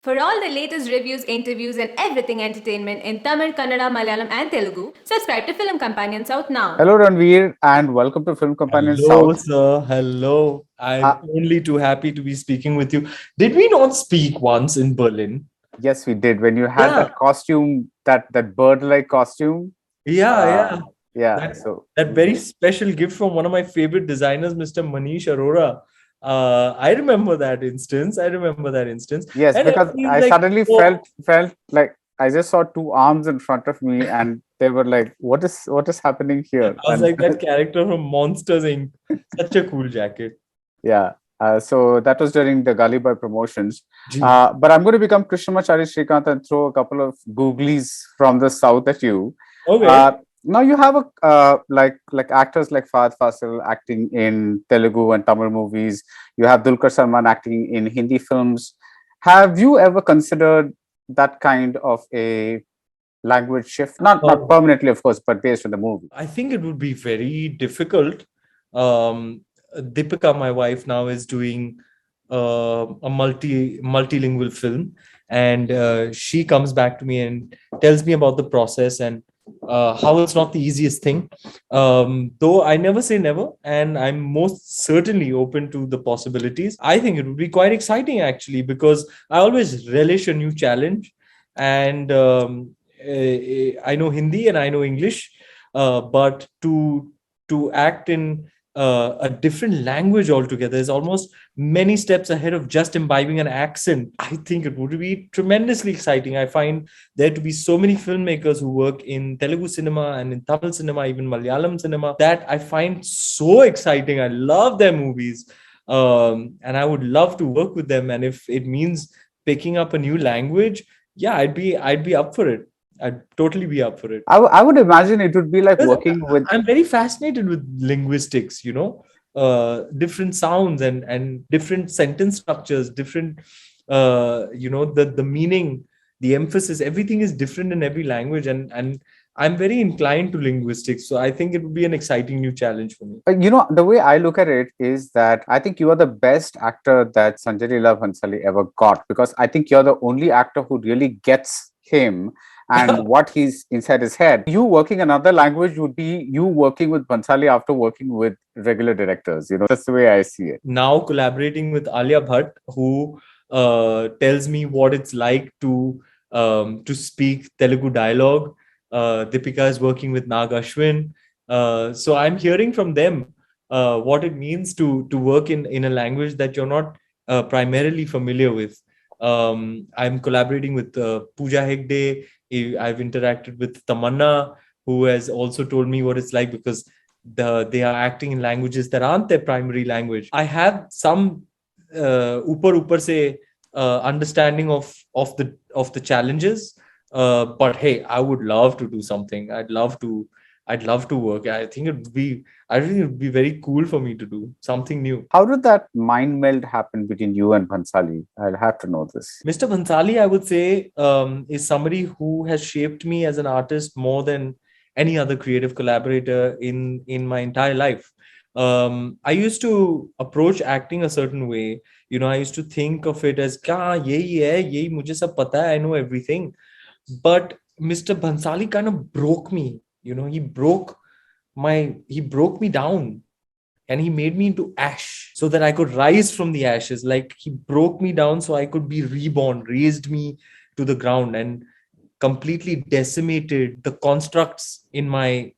For all the latest reviews, interviews, and everything entertainment in Tamil, Kannada, Malayalam, and Telugu, subscribe to Film Companion South now. Hello, Ranveer, and welcome to Film Companion Hello, South. sir. Hello. I'm Uh, only too happy to be speaking with you. Did we not speak once in Berlin? yes, we did. When you had Yeah, that costume, that bird-like costume. yeah, Uh, yeah. yeah. That So that very special gift from one of my favorite designers, Mr. Manish Arora. I remember that instance. I remember that instance. yes, And because everybody's I like, suddenly oh, felt like I just saw two arms in front of me, and they were like, "What is happening here?" I was And like that character from Monsters Inc. Such a cool jacket. yeah. So that was during the Gully Boy promotions. Gee. But I'm going to become Krishnamacharya Srikanth and throw a couple of googlies from the south at you. Okay. Uh, Now you have a like actors like Fahad Fasil acting in Telugu and Tamil movies. You have Dulquer Salman acting in Hindi films. Have you ever considered that kind of a language shift? Not Um, permanently, of course, but based on the movie. I think it would be very difficult. Deepika, my wife, now is doing a multilingual film, and she comes back to me and tells me about the process and how it's not the easiest thing. Though I never say never, and I'm most certainly open to the possibilities. I think it would be quite exciting actually because I always relish a new challenge, and I know Hindi and I know English, but to act in a different language altogether is almost many steps ahead of just imbibing an accent. I think it would be tremendously exciting. I find there to be so many filmmakers who work in Telugu cinema and in Tamil cinema, even Malayalam cinema, that I find so exciting. I love their movies. And I would love to work with them. And if it means picking up a new language, yeah, I'd be up for it. I'd totally be up for it. I would imagine it would be like Because working with. I'm very fascinated with linguistics, different sounds and different sentence structures, different, the meaning, the emphasis, everything is different in every language. And I'm very inclined to linguistics. So I think it would be an exciting new challenge for me. The way I look at it is that I think you are the best actor that Sanjay Leela Bhansali ever got, because I think you're the only actor who really gets him and what he's inside his head. You working another language would be you working with Bhansali after working with regular directors. That's the way I see it. Now collaborating with Alia Bhatt, who tells me what it's like to speak Telugu dialogue. Deepika is working with Nag Ashwin, so I'm hearing from them what it means to work in a language that you're not primarily familiar with. I'm collaborating with Pooja Hegde. I've interacted with Tamanna, who has also told me what it's like because they are acting in languages that aren't their primary language. I have some upar se understanding of the challenges, but hey, I would love to do something. I'd love to work. I think it would be very cool for me to do something new. How did that mind meld happen between you and Bhansali? I'll have to know this. Mr. Bhansali, I would say, is somebody who has shaped me as an artist more than any other creative collaborator in my entire life. I used to approach acting a certain way. I used to think of it as, "Kya, yehi hai, yehi mujhe sab pata hai, I know everything." But Mr. Bhansali kind of broke me. He broke me down, and he made me into ash so that I could rise from the ashes. Like he broke me down so I could be reborn, raised me to the ground, and completely decimated the constructs in my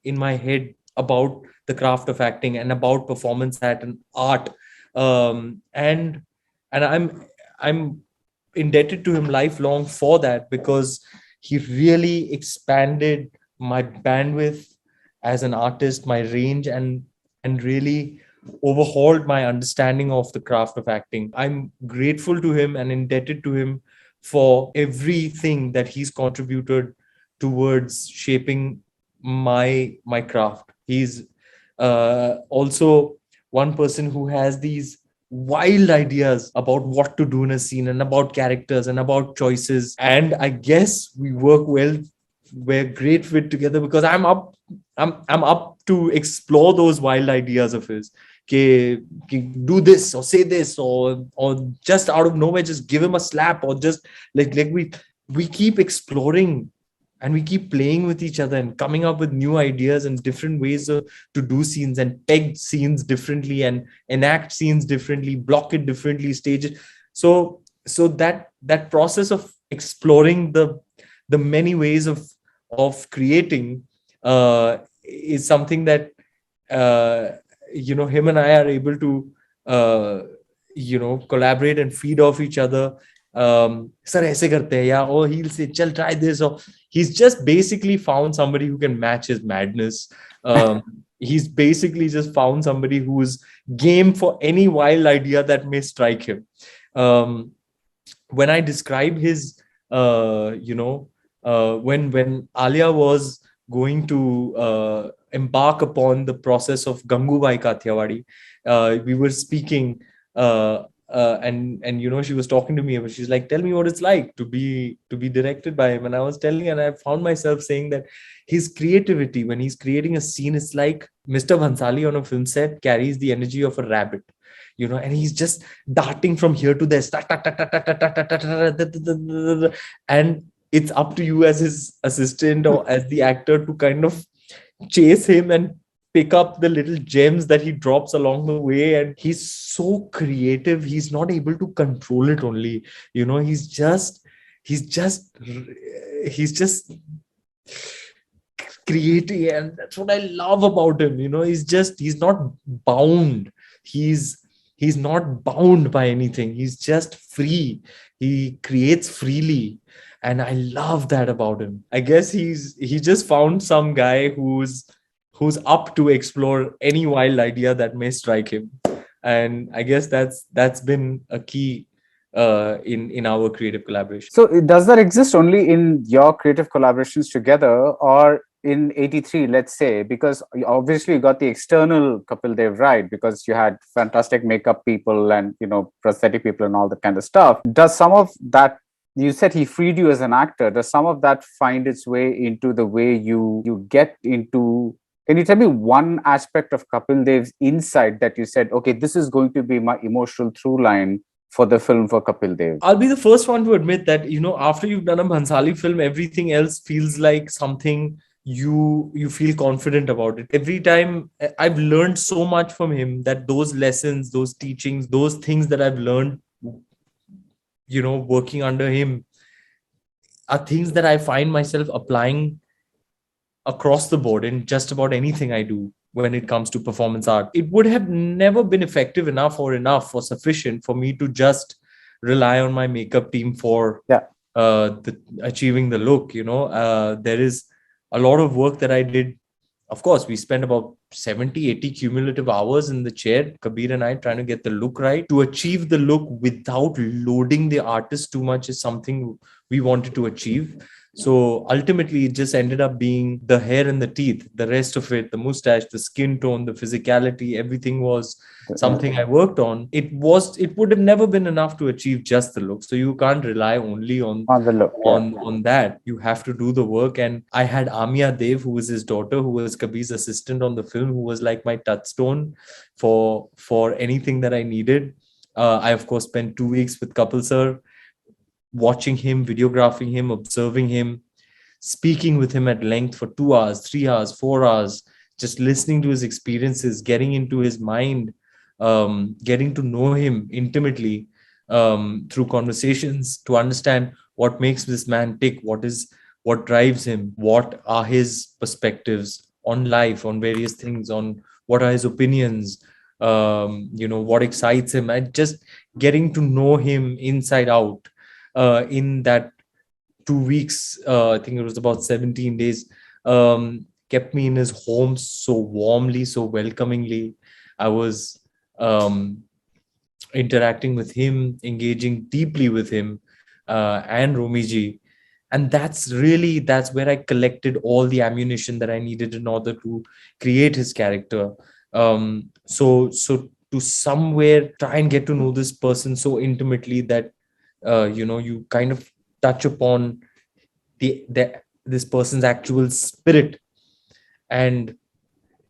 head about the craft of acting and about performance art and art. And I'm indebted to him lifelong for that, because he really expanded my bandwidth as an artist, my range, and really overhauled my understanding of the craft of acting. I'm grateful to him and indebted to him for everything that he's contributed towards shaping my craft. He's also one person who has these wild ideas about what to do in a scene and about characters and about choices. And I guess we work well. We're great fit together because I'm up to explore those wild ideas of his. do this or say this, or just out of nowhere just give him a slap, or just like we keep exploring and we keep playing with each other and coming up with new ideas and different ways to do scenes, and peg scenes differently and enact scenes differently, block it differently, stage it. So that process of exploring the many ways of creating is something that him and I are able to collaborate and feed off each other. Sir aise karte hain, yeah, or he'll say chal try this, or he's just basically found somebody who can match his madness. He's basically just found somebody who's game for any wild idea that may strike him. When I describe his when Alia was going to embark upon the process of Gangubai Kathiawadi, we were speaking, and she was talking to me, but she's like, tell me what it's like to be directed by him. And I was telling, and I found myself saying that his creativity when he's creating a scene, it's like Mr. Bhansali on a film set carries the energy of a rabbit, and he's just darting from here to there, and it's up to you as his assistant or as the actor to kind of chase him and pick up the little gems that he drops along the way. And he's so creative, he's not able to control it only, he's just creating, and that's what I love about him. He's not bound, he's not bound by anything, he's just free, he creates freely. And I love that about him. I guess he just found some guy who's up to explore any wild idea that may strike him. And I guess that's been a key in our creative collaboration. So does that exist only in your creative collaborations together, or in 83, let's say? Because obviously you got the external Kapil Dev, right? Because you had fantastic makeup people and prosthetic people and all that kind of stuff. Does some of that, you said he freed you as an actor, does some of that find its way into the way you get into? Can you tell me one aspect of Kapil Dev's insight that you said, okay, this is going to be my emotional through line for the film for Kapil Dev? I'll be the first one to admit that, after you've done a Bhansali film, everything else feels like something you feel confident about it. Every time I've learned so much from him that those lessons, those teachings, those things that I've learned, working under him are things that I find myself applying across the board in just about anything I do when it comes to performance art. It would have never been effective enough or sufficient for me to just rely on my makeup team for achieving the look. There is a lot of work that I did. Of course, we spent about 70-80 cumulative hours in the chair, Kabir and I, trying to get the look right. To achieve the look without loading the artist too much is something we wanted to achieve. So ultimately, it just ended up being the hair and the teeth. The rest of it, the mustache, the skin tone, the physicality, everything was something I worked on. It would have never been enough to achieve just the look. So you can't rely only on the look, on that. You have to do the work. And I had Amia Dev, who was his daughter, who was Kabir's assistant on the film, who was like my touchstone for anything that I needed. I, of course, spent 2 weeks with Kapil sir, watching him, videographing him, observing him, speaking with him at length for 2 hours, 3 hours, 4 hours, just listening to his experiences, getting into his mind, getting to know him intimately through conversations to understand what makes this man tick, what drives him, what are his perspectives on life, on various things, on what are his opinions, what excites him, and just getting to know him inside out. In that 2 weeks, I think it was about 17 days, kept me in his home so warmly, so welcomingly. I was interacting with him, engaging deeply with him, and Romiji. And that's where I collected all the ammunition that I needed in order to create his character. So to somewhere try and get to know this person so intimately that you kind of touch upon this person's actual spirit, and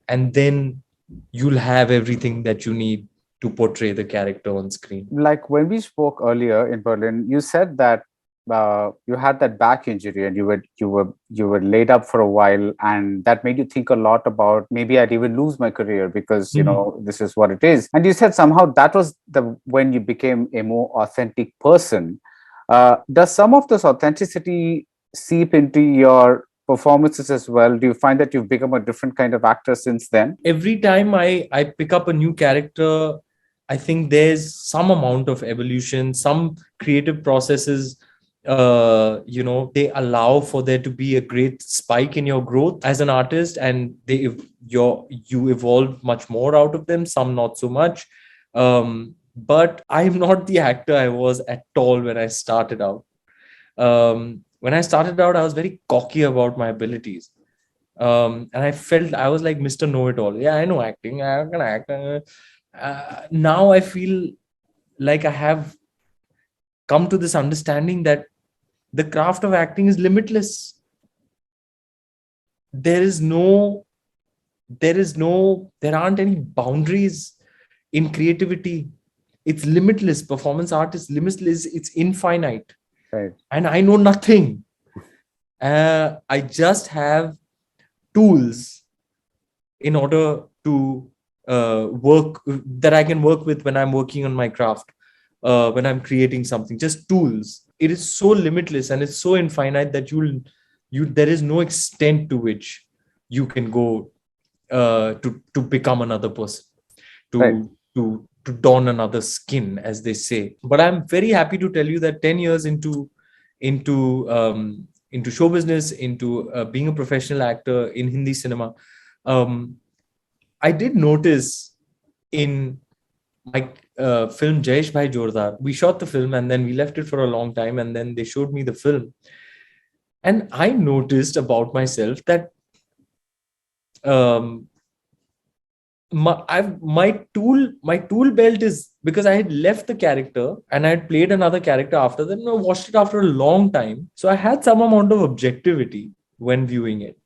then you'll have everything that you need to portray the character on screen. Like when we spoke earlier in Berlin, you said that you had that back injury and you were laid up for a while, and that made you think a lot about maybe I'd even lose my career because this is what it is. And you said somehow that was the when you became a more authentic person. Does some of this authenticity seep into your performances as well? Do you find that you've become a different kind of actor since then? Every time I pick up a new character, I think there's some amount of evolution, some creative processes. They allow for there to be a great spike in your growth as an artist, and you evolve much more out of them. Some not so much. But I'm not the actor I was at all when I started out. When I started out, I was very cocky about my abilities. And I felt I was like Mr. Know-it-all. Yeah, I know acting. I can act. Now I feel like I have come to this understanding that the craft of acting is limitless. There aren't any boundaries in creativity. It's limitless. Performance art is limitless. It's infinite. Right. And I know nothing. I just have tools in order to work that I can work with when I'm working on my craft, when I'm creating something. Just tools. It is so limitless and it's so infinite that there is no extent to which you can go to become another person, to don another skin, as they say. But I'm very happy to tell you that 10 years into show business, into being a professional actor in Hindi cinema, I did notice in my film Jayesh Bhai Jordar, we shot the film and then we left it for a long time, and then they showed me the film, and I noticed about myself that my tool belt is, because I had left the character and I had played another character after that, and I watched it after a long time. So I had some amount of objectivity when viewing it.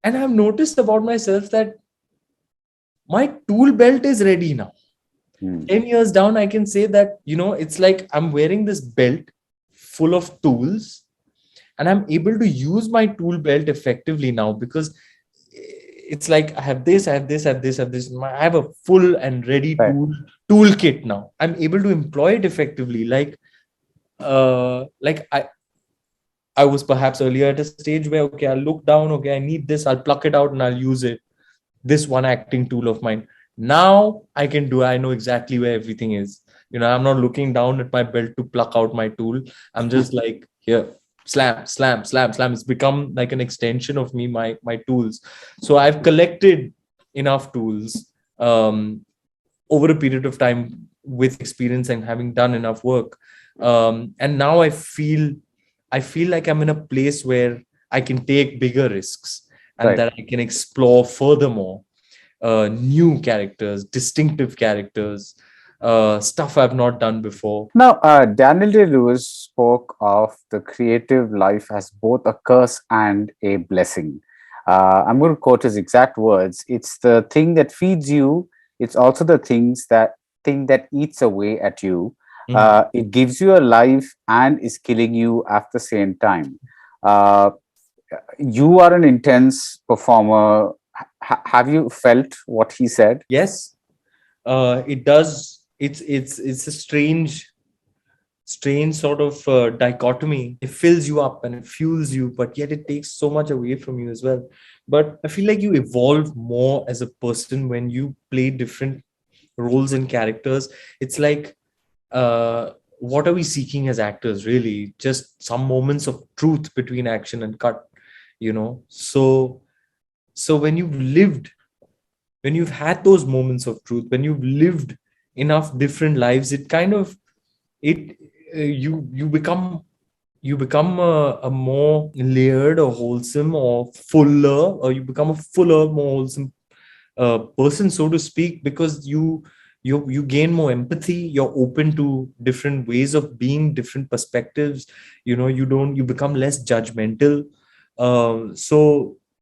And I've noticed about myself that my tool belt is ready now. 10 years down, I can say that, it's like I'm wearing this belt full of tools and I'm able to use my tool belt effectively now, because it's like I have this. I have a full and ready toolkit now. I'm able to employ it effectively. Like I was perhaps earlier at a stage where, okay, I'll look down, okay, I need this, I'll pluck it out and I'll use it. This one acting tool of mine. Now I know exactly where everything is. I'm not looking down at my belt to pluck out my tool. I'm just like, here, slam. It's become like an extension of me, my tools. So I've collected enough tools over a period of time with experience and having done enough work. And now I feel like I'm in a place where I can take bigger risks and that I can explore furthermore new characters, distinctive characters, stuff I've not done before. Now, Daniel Day-Lewis spoke of the creative life as both a curse and a blessing. I'm going to quote his exact words. It's the thing that feeds you. It's also the thing that eats away at you. It gives you a life and is killing you at the same time. You are an intense performer. Have you felt what he said? Yes, it does. It's a strange sort of dichotomy. It fills you up and it fuels you, but yet it takes so much away from you as well. But I feel like you evolve more as a person when you play different roles and characters. It's like, what are we seeking as actors, really? Just some moments of truth between action and cut, So when you've had those moments of truth, when you've lived enough different lives, it kind of you become a more layered or wholesome or fuller, or you become a fuller, more wholesome person, so to speak, because you gain more empathy. You're open to different ways of being, different perspectives. You become less judgmental.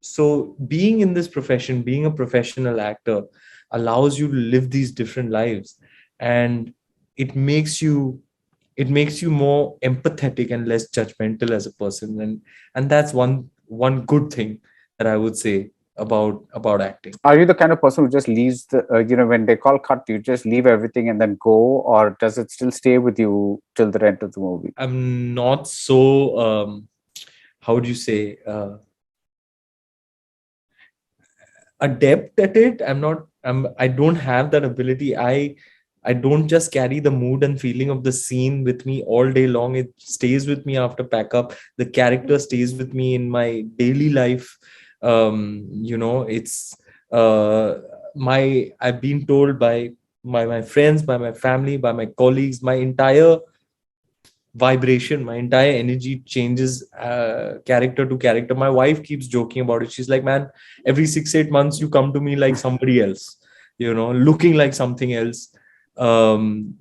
so being in this profession, being a professional actor, allows you to live these different lives, and it makes you it makes you more empathetic and less judgmental as a person, and that's one good thing that I would say about acting. Are you the kind of person who just leaves the, when they call cut, you just leave everything and then go, or does it still stay with you till the end of the movie? I'm not so how do you say adept at it. I don't have that ability. I don't just carry the mood and feeling of the scene with me all day long. It stays with me after pack up. The character stays with me in my daily life. It's my I've been told by my friends, by my family, by my colleagues, my entire vibration, my entire energy changes character to character. My wife keeps joking about it. She's like, man, every 6-8 months you come to me like somebody else, looking like something else,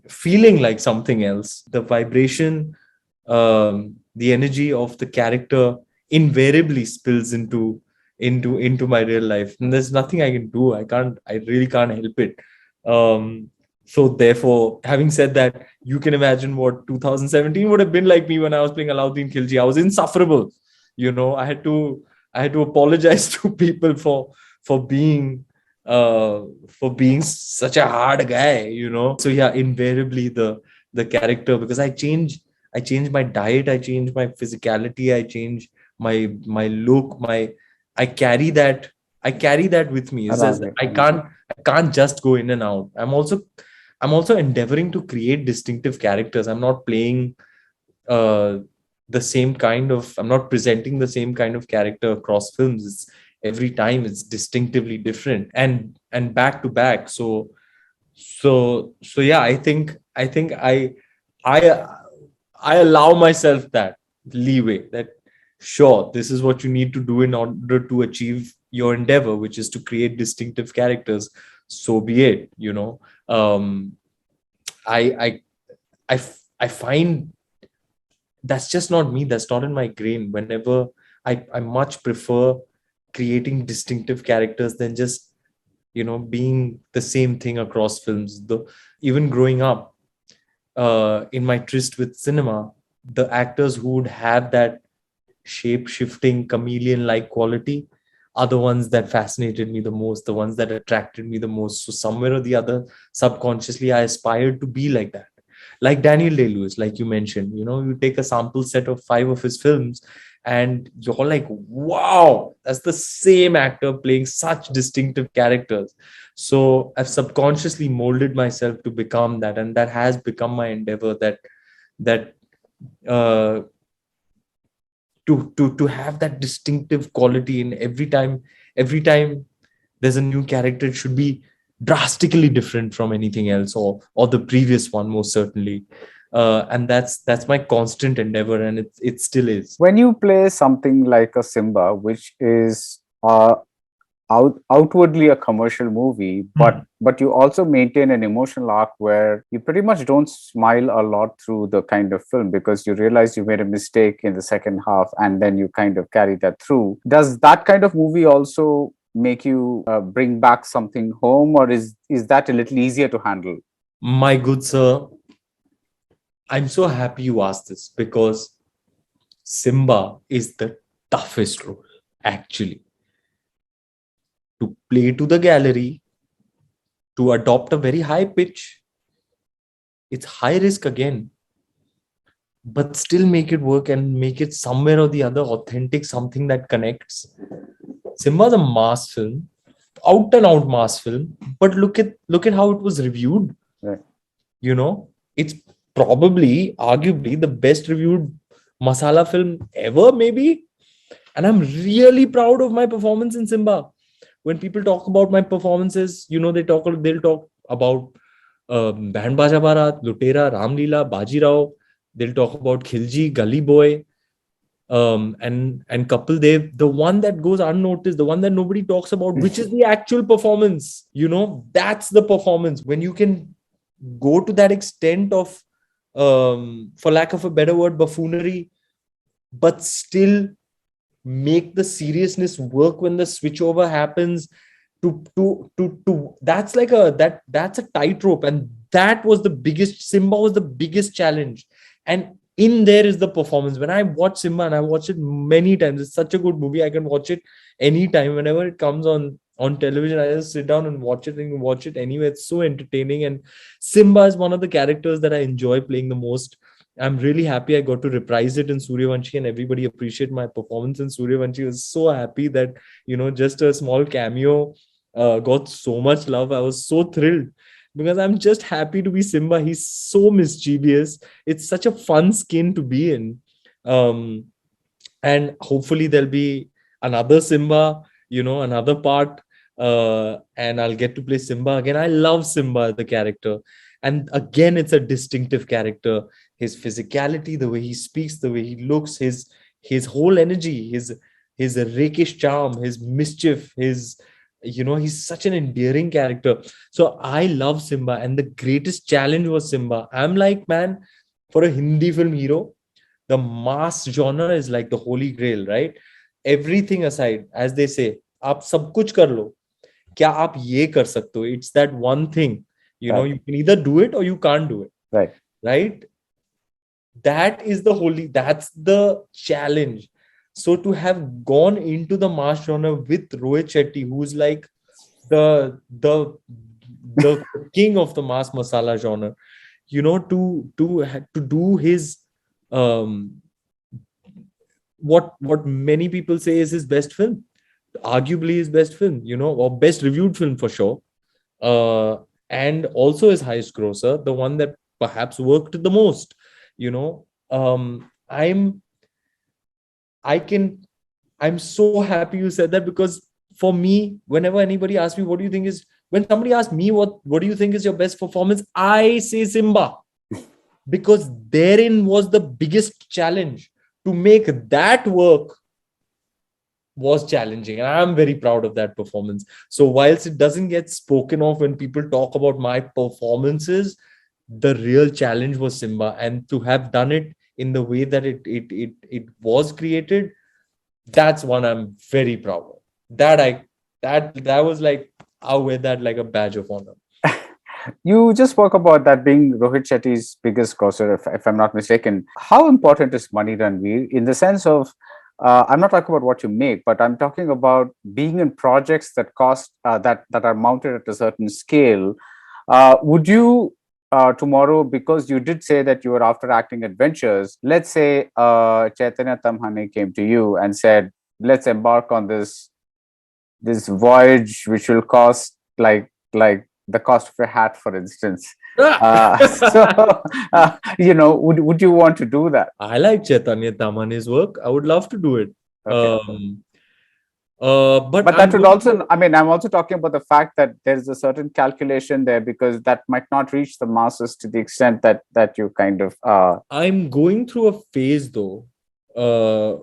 feeling like something else. The vibration, the energy of the character invariably spills into my real life, and there's nothing I can do. I really can't help it. So therefore, having said that, you can imagine what 2017 would have been like me when I was playing Alauddin Khilji. I was insufferable. I had to apologize to people for being such a hard guy. So yeah, invariably the character, because I change my diet, I change my physicality, I change my look, I carry that with me. It's just, I can't just go in and out. I'm also endeavoring to create distinctive characters. I'm not playing I'm not presenting the same kind of character across films. Every time it's distinctively different and back to back. So yeah, I think I I allow myself that leeway, that sure, this is what you need to do in order to achieve your endeavor, which is to create distinctive characters. So be it. um I I I find that's just not me. That's not in my grain. Whenever I much prefer creating distinctive characters than just being the same thing across films. Even growing up, in my tryst with cinema, the actors who would have that shape shifting chameleon like quality are the ones that fascinated me the most, the ones that attracted me the most. So somewhere or the other, subconsciously, I aspired to be like that. Like Daniel Day-Lewis, like you mentioned, you take a sample set of 5 of his films and you're like, wow, that's the same actor playing such distinctive characters. So I've subconsciously molded myself to become that, and that has become my endeavor, that uh, to have that distinctive quality in every time there's a new character. It should be drastically different from anything else, or the previous one, most certainly. And that's my constant endeavor, and it still is. When you play something like a Simba, which is outwardly a commercial movie, but you also maintain an emotional arc where you pretty much don't smile a lot through the kind of film, because you realize you made a mistake in the second half and then you kind of carry that through. Does that kind of movie also make you bring back something home, or is that a little easier to handle? My good sir, I'm so happy you asked this, because Simba is the toughest role, actually. To play to the gallery, to adopt a very high pitch, it's high risk again, but still make it work and make it somewhere or the other authentic, something that connects. Simba's a mass film, out and out mass film, but look at how it was reviewed. Right. It's probably, arguably, the best reviewed masala film ever, maybe. And I'm really proud of my performance in Simba. When people talk about my performances, they'll talk about Band Baja Barat, Lutera, Ramleela, Baji Rao. They'll talk about Khilji, Gully Boy, and Kapil Dev. The one that goes unnoticed, the one that nobody talks about, which is the actual performance. That's the performance. When you can go to that extent of, for lack of a better word, buffoonery, but still make the seriousness work when the switchover happens. To that's like that's a tightrope, and that was the biggest. Simba was the biggest challenge, and in there is the performance. When I watch Simba, and I watch it many times, it's such a good movie. I can watch it anytime, whenever it comes on television. I just sit down and watch it, and watch it anyway. It's so entertaining, and Simba is one of the characters that I enjoy playing the most. I'm really happy I got to reprise it in Suryavanshi, and everybody appreciate my performance in Suryavanshi. I was so happy that just a small cameo got so much love. I was so thrilled because I'm just happy to be Simba. He's so mischievous. It's such a fun skin to be in. Um, and hopefully there'll be another Simba, another part, and I'll get to play Simba again. I love Simba, the character. And again, it's a distinctive character. His physicality, the way he speaks, the way he looks, his whole energy, his rakish charm, his mischief, he's such an endearing character. So I love Simba, and the greatest challenge was Simba. I'm like, man, for a Hindi film hero, the mass genre is like the holy grail, right? Everything aside, as they say, आप सब कुछ कर लो, क्या आप ये कर सकते हो? It's that one thing, Right. you can either do it or you can't do it, Right. right? That's the challenge. So to have gone into the mass genre with Rohit Shetty, who's like the king of the mass masala genre, to do his um what many people say is his best film, arguably his best film, or best reviewed film for sure, and also his highest grosser, the one that perhaps worked the most. I'm I can I'm so happy you said that, because for me, whenever anybody asks me, what do you think is, when somebody asks me what do you think is your best performance, I say Simba, because therein was the biggest challenge. To make that work was challenging, and I'm very proud of that performance. So whilst it doesn't get spoken of when people talk about my performances, the real challenge was Simba, and to have done it in the way that it was created, that's one I'm very proud of. That was like, I'll wear that like a badge of honor. You just spoke about that being Rohit Shetty's biggest grosser, if I'm not mistaken. How important is Money Ranveer in the sense of, I'm not talking about what you make, but I'm talking about being in projects that cost that are mounted at a certain scale. Would you tomorrow, because you did say that you were after acting adventures, let's say Chaitanya Tamhane came to you and said, let's embark on this voyage which will cost like the cost of a hat, for instance. So would you want to do that? I like Chaitanya Tamhane's work. I would love to do it. Okay. But that would also, I'm also talking about the fact that there's a certain calculation there, because that might not reach the masses to the extent that you kind of I'm going through a phase though,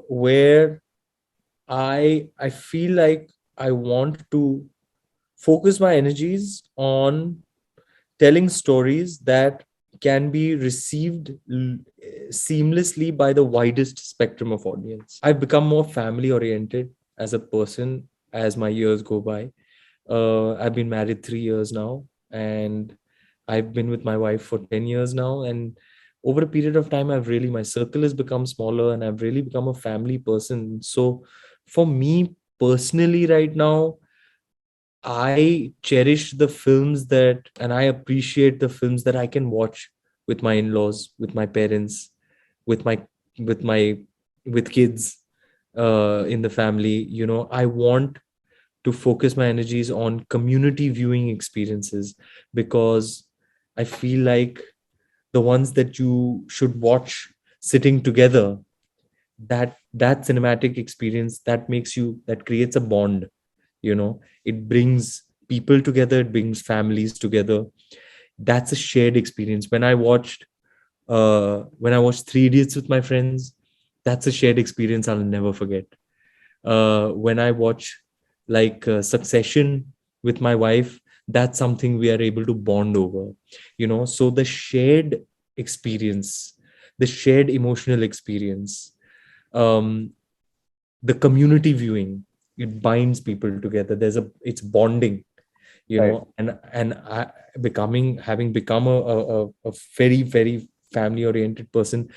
where I feel like I want to focus my energies on telling stories that can be received seamlessly by the widest spectrum of audience. I've become more family oriented as a person as my years go by. I've been married 3 years now, and I've been with my wife for 10 years now. And over a period of time, my circle has become smaller, and I've really become a family person. So for me personally right now, I cherish the films and I appreciate the films that I can watch with my in-laws, with my parents, with with kids in the family. I want to focus my energies on community viewing experiences, because I feel like the ones that you should watch sitting together, that cinematic experience, that creates a bond. It brings people together, it brings families together. That's a shared experience. When I watched Three Idiots with my friends, that's a shared experience I'll never forget. When I watch Succession with my wife, that's something we are able to bond over. So the shared experience, the shared emotional experience, the community viewing, it binds people together. It's bonding, Right. and having become a very, very family oriented person,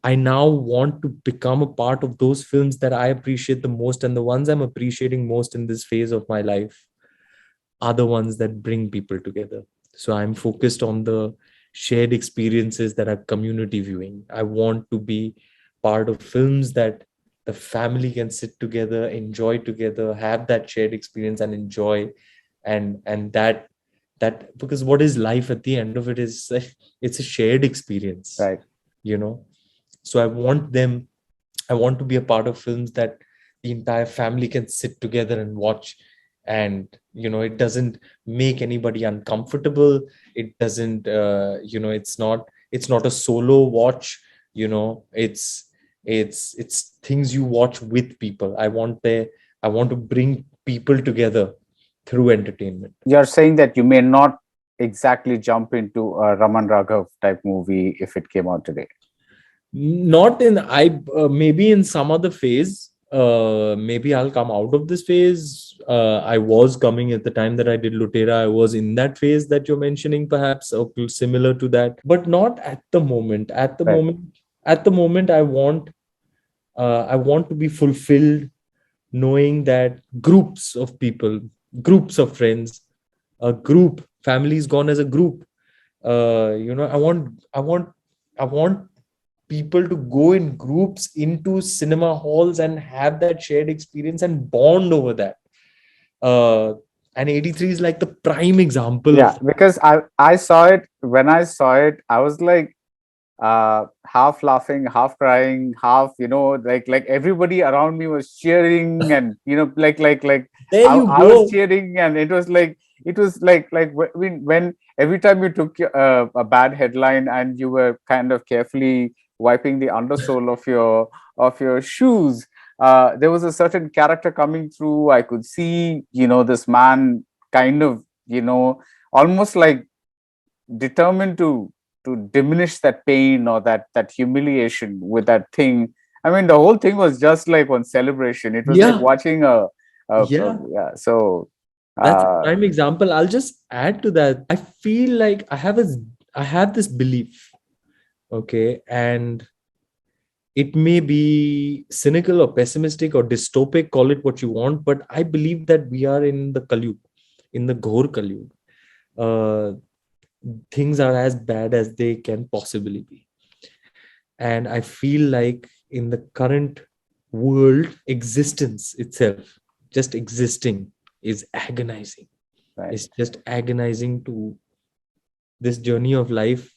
I now want to become a part of those films that I appreciate the most, and the ones I'm appreciating most in this phase of my life are the ones that bring people together. So I'm focused on the shared experiences that are community viewing. I want to be part of films that the family can sit together, enjoy together, have that shared experience and enjoy. And that because what is life at the end of it is it's a shared experience, Right. you know. So I want to be a part of films that the entire family can sit together and watch, and it doesn't make anybody uncomfortable. It doesn't it's not a solo watch. It's things you watch with people. I want to bring people together through entertainment. You're saying that you may not exactly jump into a Raman Raghav type movie if it came out today. Not in maybe in some other phase. Maybe I'll come out of this phase. I was coming at the time that I did Lutera. I was in that phase that you're mentioning, perhaps, or similar to that, but not at the moment. Right. At the moment, I want to be fulfilled, knowing that groups of people, groups of friends, a group, families gone as a group. I want people to go in groups into cinema halls and have that shared experience and bond over that. And 83 is like the prime example Yeah, of. because I saw it. When I saw it, I was like half laughing, half crying, half, like everybody around me was cheering, and like There you I was go. cheering, and it was like when every time you took a bad headline and you were kind of carefully wiping the undersole of your shoes, there was a certain character coming through. I could see, this man kind of, almost like determined to diminish that pain or that humiliation with that thing. I mean, the whole thing was just like one celebration. It was like Yeah, watching yeah. yeah. So That's a uh, prime example. I'll just add to that. I feel like I have this belief, okay, and it may be cynical or pessimistic or dystopic, call it what you want, but I believe that we are in the Kalyug, in the Ghor Kalyug. Uh, Things are as bad as they can possibly be. And I feel like in the current world, existence itself, just existing, is agonizing. right. It's just agonizing to this journey of life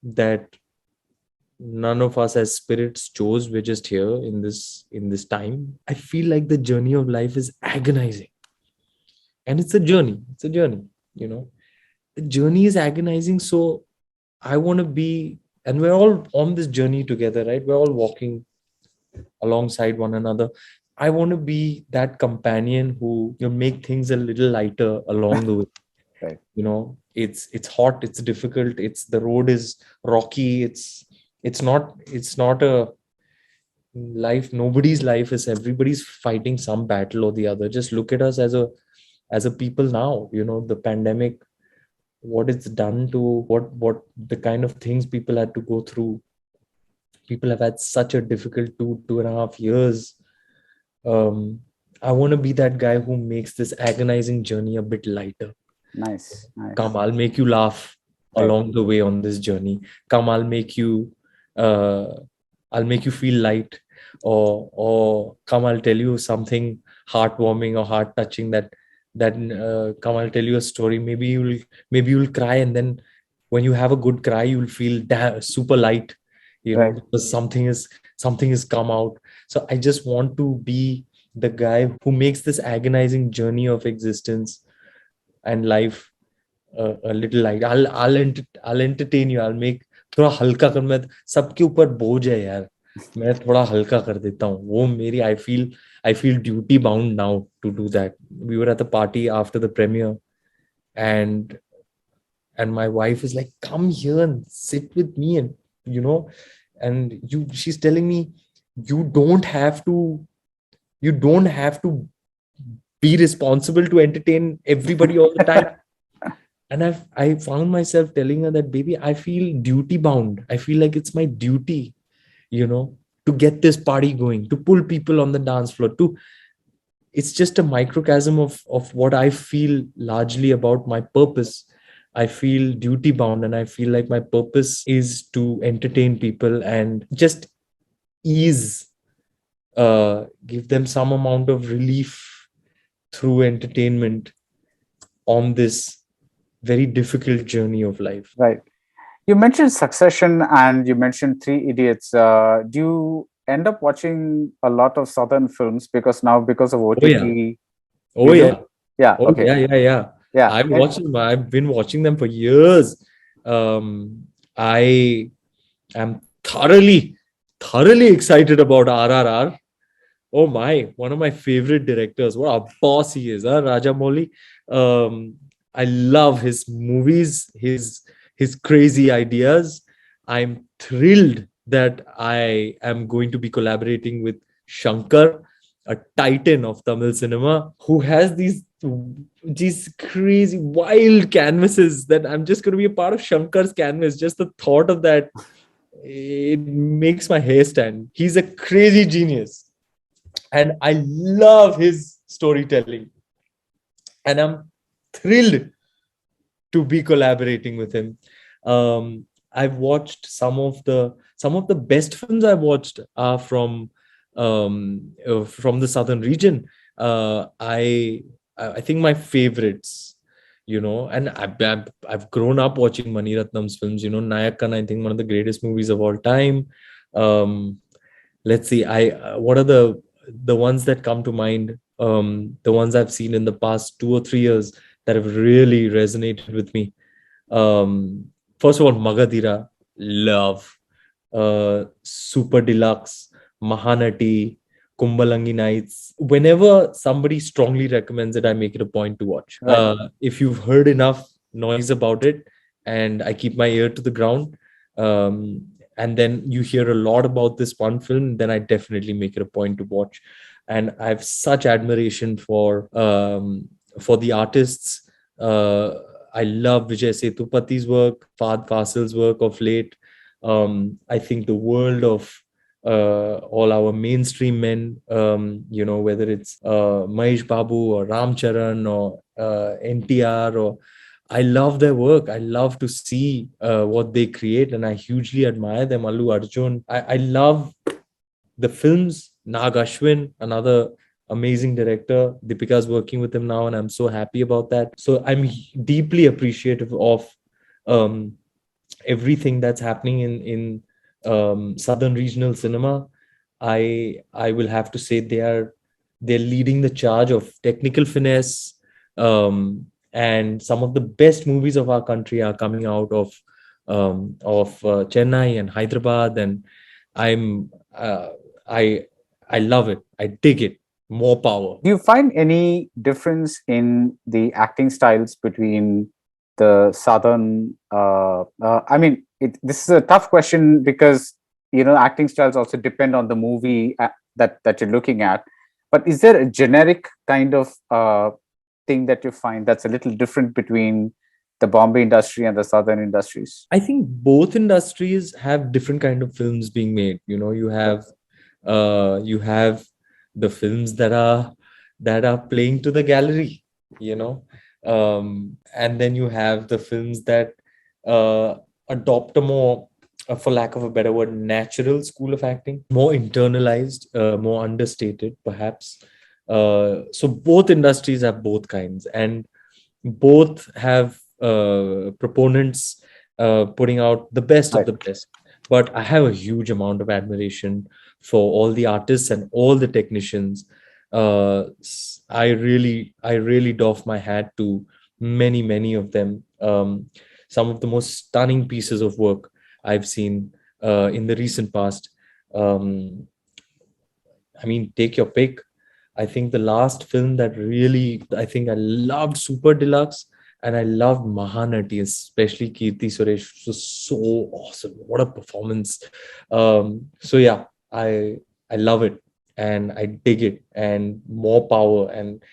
that none of us as spirits chose. We're just here in this time. I feel like the journey of life is agonizing, and it's a journey. you know the journey is agonizing. So I want to be, and we're all on this journey together, right? We're all walking alongside one another. I want to be that companion who make things a little lighter along the way. Right. It's hot, it's difficult, it's the road is rocky. It's not a life. Nobody's life is, everybody's fighting some battle or the other. Just look at us as a people now. The pandemic, what it's done to, what the kind of things people had to go through. People have had such a difficult 2.5 years. I want to be that guy who makes this agonizing journey a bit lighter. Nice. Come, I'll make you laugh Right. along the way on this journey. Come, uh, I'll make you feel light, or come, I'll tell you something heartwarming or heart touching. Come, I'll tell you a story. Maybe you'll cry, and then when you have a good cry, you'll feel super light, Right. because something has come out. So I just want to be the guy who makes this agonizing journey of existence and life a little light. I'll entertain you. I'll make थोड़ा हल्का कर, मैं सबके ऊपर बोझ है यार, मैं थोड़ा हल्का कर देता हूँ वो मेरी. I feel duty bound now to do that. We were at the party after the premiere, and my wife is like, come here and sit with me, and you know and she's telling me, you don't have to You don't have to be responsible to entertain everybody all the time. And I found myself telling her that, baby, I feel duty bound. I feel like it's my duty, to get this party going, to pull people on the dance floor. It's just a microcosm of what I feel largely about my purpose. I feel duty bound, and I feel like my purpose is to entertain people and just ease, give them some amount of relief through entertainment on this very difficult journey of life. Right. You mentioned Succession and you mentioned Three Idiots. Do you end up watching a lot of Southern films because of OTT? Oh, You yeah. do? Yeah. Oh, Okay. yeah. Yeah. I've watched them. I've been watching them for years. I am thoroughly excited about RRR. Oh my, one of my favorite directors. What a boss he is, huh? Rajamouli. I love his movies, his crazy ideas. I'm thrilled that I am going to be collaborating with Shankar, a titan of Tamil cinema, who has these crazy wild canvases that I'm just going to be a part of Shankar's canvas. Just the thought of that, it makes my hair stand. He's a crazy genius, and I love his storytelling, and I'm thrilled to be collaborating with him. I've watched some of the best films I've watched are from the southern region. I think my favorites, and I've grown up watching Mani Ratnam's films. Nayakan, I think one of the greatest movies of all time. Let's see, what are the ones that come to mind? The ones I've seen in the past 2 or 3 years that have really resonated with me. First of all, Magadira, love. Super Deluxe, Mahanati, Kumbalangi Nights. Whenever somebody strongly recommends it, I make it a point to watch. Right. If you've heard enough noise about it, and I keep my ear to the ground, and then you hear a lot about this one film, then I definitely make it a point to watch. And I have such admiration for the artists. I love Vijay Sethupathiy's work, Fahad Fasil's work of late. I think the world of all our mainstream men, whether it's Mahesh Babu or Ram Charan or NTR, or I love their work. I love to see what they create, and I hugely admire them. Allu Arjun. I love the films. Nag Ashwin, another amazing director. Deepika's working with him now, and I'm so happy about that. So I'm deeply appreciative of everything that's happening in southern regional cinema. I will have to say they're leading the charge of technical finesse, and some of the best movies of our country are coming out of Chennai and Hyderabad, and I'm I love it. I dig it. More power. Do you find any difference in the acting styles between the southern? This is a tough question because acting styles also depend on the movie that you're looking at. But is there a generic kind of thing that you find that's a little different between the Bombay industry and the southern industries? I think both industries have different kind of films being made. You have the films that are playing to the gallery, and then you have the films that adopt a more, for lack of a better word, natural school of acting, more internalized, more understated, perhaps. So both industries have both kinds, and both have proponents putting out the best of the best. But I have a huge amount of admiration for all the artists and all the technicians. I really doff my hat to many of them. Some of the most stunning pieces of work I've seen in the recent past. Take your pick. I think the last film that I think I loved Super Deluxe, and I loved Mahanati, especially Kirti Suresh. It was so awesome. What a performance. So yeah, I love it. and I dig it, and more power. And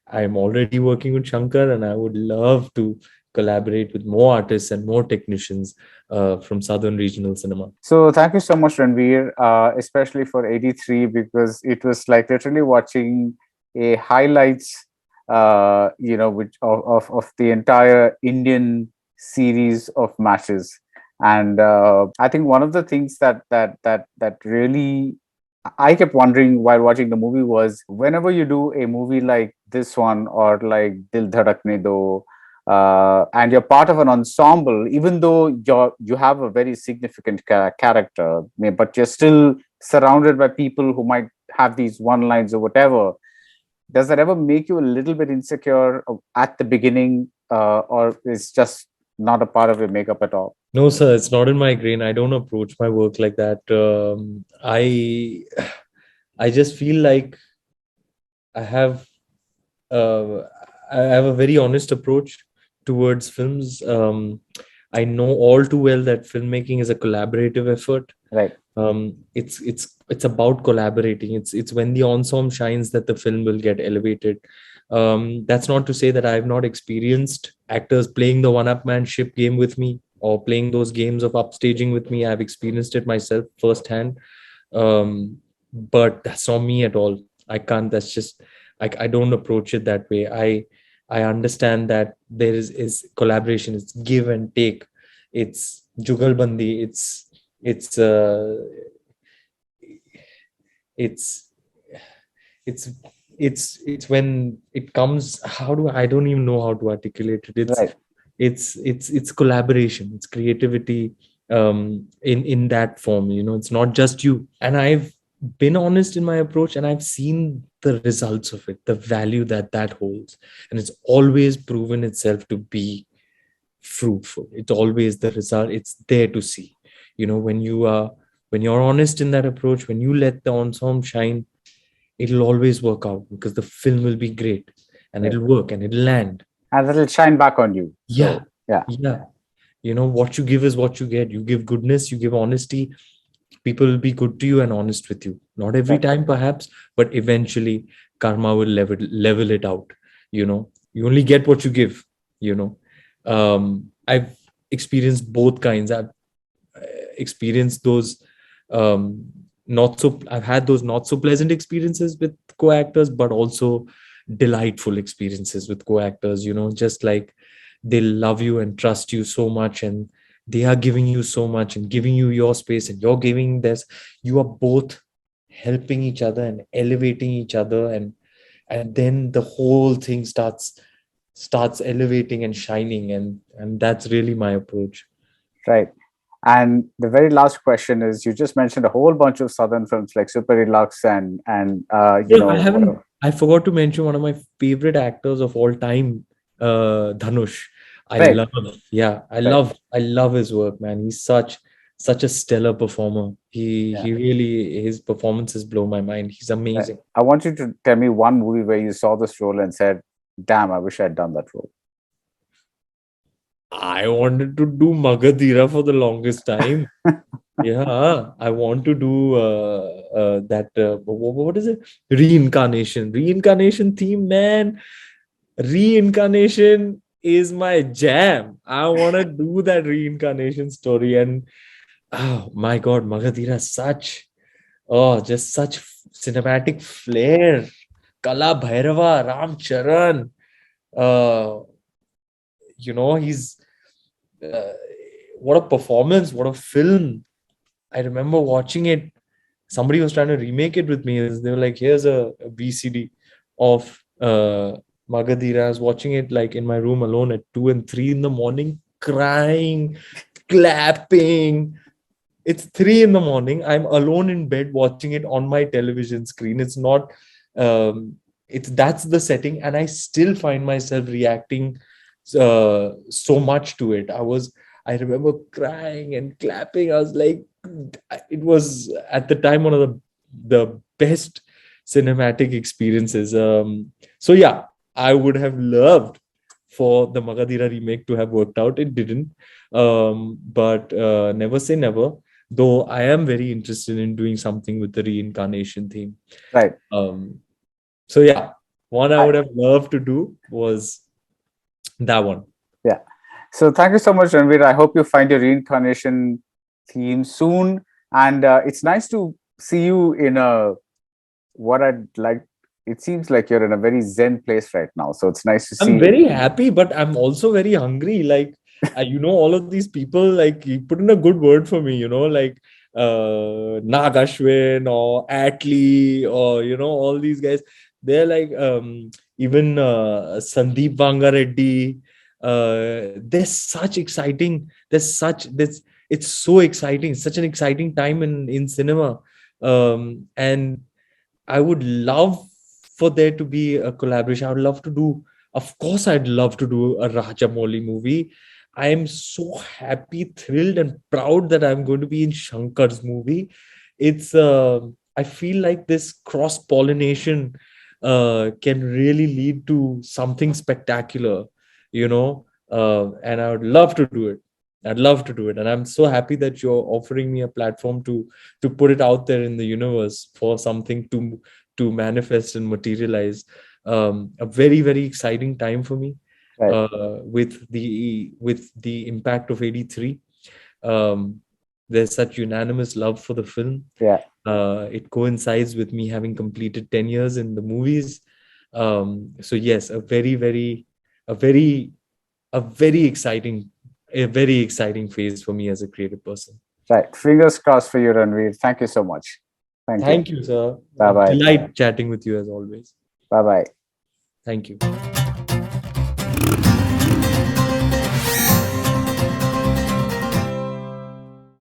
I'm already working with Shankar, and I would love to collaborate with more artists and more technicians from Southern regional cinema. So thank you so much, Ranveer, especially for 83, because it was like literally watching a highlights, which of the entire Indian series of matches. And I think one of the things that really I kept wondering while watching the movie was, whenever you do a movie like this one or like Dil Dhadakne Do, and you're part of an ensemble, even though you have a very significant character, but you're still surrounded by people who might have these one lines or whatever. Does that ever make you a little bit insecure at the beginning, or is just not a part of your makeup at all? No, sir, it's not in my grain. I don't approach my work like that. I just feel like I have uh, I have a very honest approach towards films. I know all too well that filmmaking is a collaborative effort. Right. It's about collaborating. It's when the ensemble shines that the film will get elevated. That's not to say that I've not experienced actors playing the one-upmanship game with me, or playing those games of upstaging with me. I've experienced it myself firsthand. But that's not me at all. I can't. That's just I don't approach it that way. I understand that there is collaboration. It's give and take. It's jugalbandi. It's it's it's it's when it comes. How do I don't even know how to articulate it. Right. It's collaboration. It's creativity in that form. It's not just you. And I've been honest in my approach, and I've seen the results of it, the value that holds, and it's always proven itself to be fruitful. It's always the result. It's there to see. When you're honest in that approach, when you let the ensemble shine, it'll always work out, because the film will be great, and Right. it'll work, and it'll land. And that'll shine back on you. Yeah. Yeah. Yeah. What you give is what you get. You give goodness, you give honesty, people will be good to you and honest with you. Not every Right. time, perhaps, but eventually karma will level it out. You only get what you give. I've experienced both kinds. I've experienced those I've had those not so pleasant experiences with co-actors, but also delightful experiences with co-actors. Just like they love you and trust you so much, and they are giving you so much and giving you your space, and you're giving this. You are both helping each other and elevating each other, and then the whole thing starts elevating and shining, and that's really my approach. Right. And the very last question is, you just mentioned a whole bunch of Southern films like Super Deluxe and I forgot to mention one of my favorite actors of all time, Dhanush. Right. I love his work, man. He's such a stellar performer. He really, his performances blow my mind. He's amazing. I want you to tell me one movie where you saw this role and said, damn, I wish I'd done that role. I wanted to do Magadhira for the longest time. Yeah, I want to do that. What is it? Reincarnation theme, man. Reincarnation is my jam. I want to do that reincarnation story. And oh my God, Magadhira, just such cinematic flair. Kala Bhairava, Ram Charan. He's what a performance, what a film. I remember watching it. Somebody was trying to remake it with me. They were like, here's a VCD of Magadhira. I was watching it like in my room alone at 2 and 3 in the morning, crying, clapping. It's 3 in the morning. I'm alone in bed watching it on my television screen. It's not, that's the setting. And I still find myself reacting so much to it. I remember crying and clapping. I was like, it was at the time one of the best cinematic experiences. So yeah, I would have loved for the Magadhira remake to have worked out. It didn't, but never say never. though I am very interested in doing something with the reincarnation theme. Right. So yeah, one I I- would have loved to do was that one. Yeah. So thank you so much, Ranveer. I hope you find your reincarnation theme soon. And it's nice to see you in a what I'd like. It seems like you're in a very zen place right now. So it's nice to see. I'm very happy, but I'm also very hungry. Like, all of these people, like, you put in a good word for me, like Nagashwin or Atlee or, all these guys. They're like, even Sandeep Vangareddy. It's so exciting, such an exciting time in cinema. And I would love for there to be a collaboration. I would love to do, of course, I'd love to do a Rajamouli movie. I am so happy, thrilled, and proud that I'm going to be in Shankar's movie. I feel like this cross pollination can really lead to something spectacular, and I would love to do it. I'd love to do it. And I'm so happy that you're offering me a platform to put it out there in the universe for something to manifest and materialize. A very, very exciting time for me. Right. With the impact of 83. There's such unanimous love for the film. Yeah. It coincides with me having completed 10 years in the movies. So yes, a very exciting phase for me as a creative person. Right. Fingers crossed for you, Ranveer. Thank you so much. Thank you, sir. Bye-bye. Delight chatting with you as always. Bye bye. Thank you.